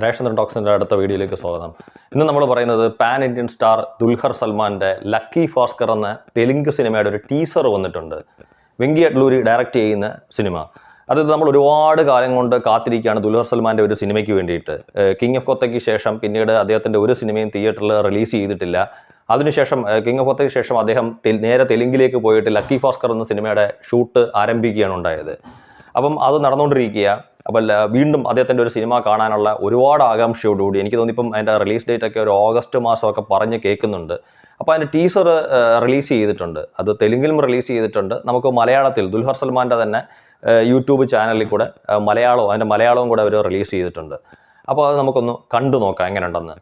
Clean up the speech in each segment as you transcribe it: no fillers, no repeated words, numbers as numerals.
Ration ടോക്സിൻ്റെ അടുത്ത വീഡിയോയിലേക്ക് സ്വാഗതം. ഇന്ന് നമ്മൾ പറയുന്നത് പാൻ ഇന്ത്യൻ സ്റ്റാർ ദുൽഖർ സൽമാൻ്റെ ലക്കി ഭാസ്കർ എന്ന തെലുങ്ക് സിനിമയുടെ ഒരു ടീസർ വന്നിട്ടുണ്ട്. വെങ്കി അഡ്ലൂരി ഡയറക്റ്റ് ചെയ്യുന്ന സിനിമ. അത് നമ്മൾ ഒരുപാട് കാലം കൊണ്ട് കാത്തിരിക്കുകയാണ് ദുൽഖർ സൽമാൻ്റെ ഒരു സിനിമയ്ക്ക് വേണ്ടിയിട്ട്. കിങ് ഓഫ് കൊത്തയ്ക്ക് ശേഷം പിന്നീട് അദ്ദേഹത്തിൻ്റെ ഒരു സിനിമയും തിയേറ്ററിൽ റിലീസ് ചെയ്തിട്ടില്ല. അതിനുശേഷം കിങ് ഓഫ് കൊത്തയ്ക്ക് ശേഷം അദ്ദേഹം നേരെ തെലുങ്കിലേക്ക് പോയിട്ട് ലക്കി ഭാസ്കർ എന്ന സിനിമയുടെ ഷൂട്ട് ആരംഭിക്കുകയാണ് ഉണ്ടായത്. അപ്പം അത് നടന്നുകൊണ്ടിരിക്കുക. അപ്പോൾ വീണ്ടും അദ്ദേഹത്തിൻ്റെ ഒരു സിനിമ കാണാനുള്ള ഒരുപാട് ആകാംക്ഷയോടുകൂടി എനിക്ക് തോന്നിയിപ്പം അതിൻ്റെ റിലീസ് ഡേറ്റ് ഒക്കെ ഒരു ഓഗസ്റ്റ് മാസമൊക്കെ പറഞ്ഞ് കേൾക്കുന്നുണ്ട്. അപ്പോൾ അതിൻ്റെ ടീസർ റിലീസ് ചെയ്തിട്ടുണ്ട്. അത് തെലുങ്കിലും റിലീസ് ചെയ്തിട്ടുണ്ട്. നമുക്ക് മലയാളത്തിൽ ദുൽഖർ സൽമാൻ്റെ തന്നെ യൂട്യൂബ് ചാനലിൽ കൂടെ അതിൻ്റെ മലയാളവും കൂടെ അവർ റിലീസ് ചെയ്തിട്ടുണ്ട്. അപ്പോൾ അത് നമുക്കൊന്ന് കണ്ടു നോക്കാം എങ്ങനെയുണ്ടെന്ന്.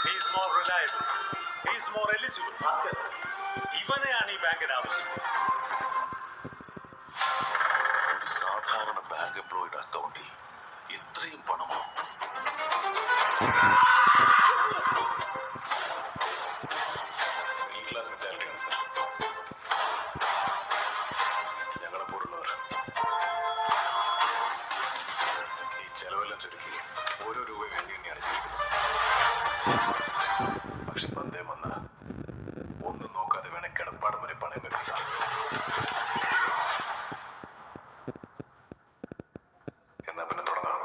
He's more reliable. He's more eligible. Bhaskar. ഇവനെയാണ് ഈ ബാങ്കിന് ആവശ്യം. ഒരു സാധാരണ ബാങ്ക് എംപ്ലോയിയുടെ അക്കൗണ്ടിൽ ഇത്രയും പണമോ? ഈ ക്ലാസ് മെന്റാലിറ്റിയാണ് സാർ. ഞങ്ങളെ പോലുള്ളവർ ഈ ചെലവെല്ലാം ചുരുക്കി ഓരോ രൂപ വേണ്ടി തന്നെയാണ് ജീവിക്കുന്നത്. പക്ഷെ പന്തേ വന്ന ഒന്നും നോക്കാതെ വേണേ കിടപ്പാടം വരെ പണയം വെക്കും സാർ. എന്നാ പിന്നെ തുടങ്ങാം.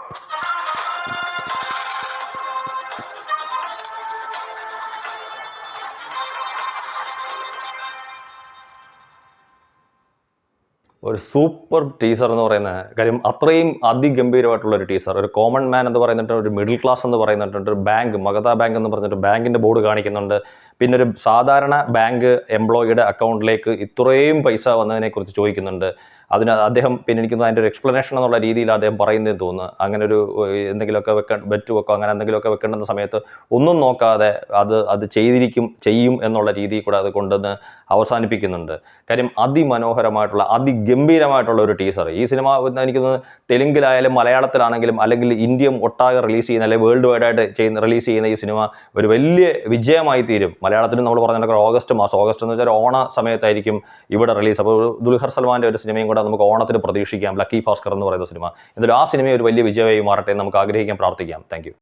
ഒരു സൂപ്പർ ടീസർ എന്ന് പറയുന്ന കാര്യം അത്രയും അതിഗംഭീരമായിട്ടുള്ളൊരു ടീസർ. ഒരു കോമൺ മാൻ എന്ന് പറയുന്നിട്ട്, ഒരു മിഡിൽ ക്ലാസ് എന്ന് പറയുന്നിട്ടുണ്ട്, ഒരു ബാങ്ക് മഗധ ബാങ്ക് എന്ന് പറഞ്ഞിട്ട് ബാങ്കിൻ്റെ ബോർഡ് കാണിക്കുന്നുണ്ട്. പിന്നെ ഒരു സാധാരണ ബാങ്ക് എംപ്ലോയിയുടെ അക്കൗണ്ടിലേക്ക് ഇത്രയും പൈസ വന്നതിനെക്കുറിച്ച് ചോദിക്കുന്നുണ്ട്. അദ്ദേഹം പിന്നെ എനിക്ക് അതിൻ്റെ ഒരു എക്സ്പ്ലനേഷൻ എന്നുള്ള രീതിയിൽ അദ്ദേഹം പറയുന്നതെന്ന് തോന്നുന്നു. അങ്ങനെ ഒരു എന്തെങ്കിലുമൊക്കെ ബെറ്റ് വെക്കോ അങ്ങനെ എന്തെങ്കിലുമൊക്കെ വെക്കേണ്ടുന്ന സമയത്ത് ഒന്നും നോക്കാതെ അത് ചെയ്യും എന്നുള്ള രീതിയിൽ കൂടെ അത് കൊണ്ടുവന്ന് അവസാനിപ്പിക്കുന്നുണ്ട്. കാര്യം അതിമനോഹരമായിട്ടുള്ള അതിഗംഭീരമായിട്ടുള്ള ഒരു ടീസർ. ഈ സിനിമ എനിക്ക് തോന്നുന്നു തെലുങ്കിലായാലും മലയാളത്തിലാണെങ്കിലും അല്ലെങ്കിൽ ഇന്ത്യ ഒട്ടാകെ റിലീസ് ചെയ്യുന്ന അല്ലെങ്കിൽ വേൾഡ് വൈഡായിട്ട് റിലീസ് ചെയ്യുന്ന ഈ സിനിമ ഒരു വലിയ വിജയമായി തീരും. മലയാളത്തിലും നമ്മൾ പറഞ്ഞിട്ട് ഓഗസ്റ്റ് എന്ന് വെച്ചാൽ ഓണ സമയത്തായിരിക്കും ഇവിടെ റിലീസ്. അപ്പോൾ ദുൽഖർ സൽമാൻ്റെ ഒരു സിനിമയും കൂടെ നമുക്ക് ഓണത്തിന് പ്രതീക്ഷിക്കാം, ലക്കി ഭാസ്കർ എന്ന് പറയുന്ന സിനിമ. എന്തായാലും ആ സിനിമ ഒരു വലിയ വിജയമായി മാറട്ടെ എന്ന് നമുക്ക് ആഗ്രഹിക്കാം, പ്രാർത്ഥിക്കാം. Thank you.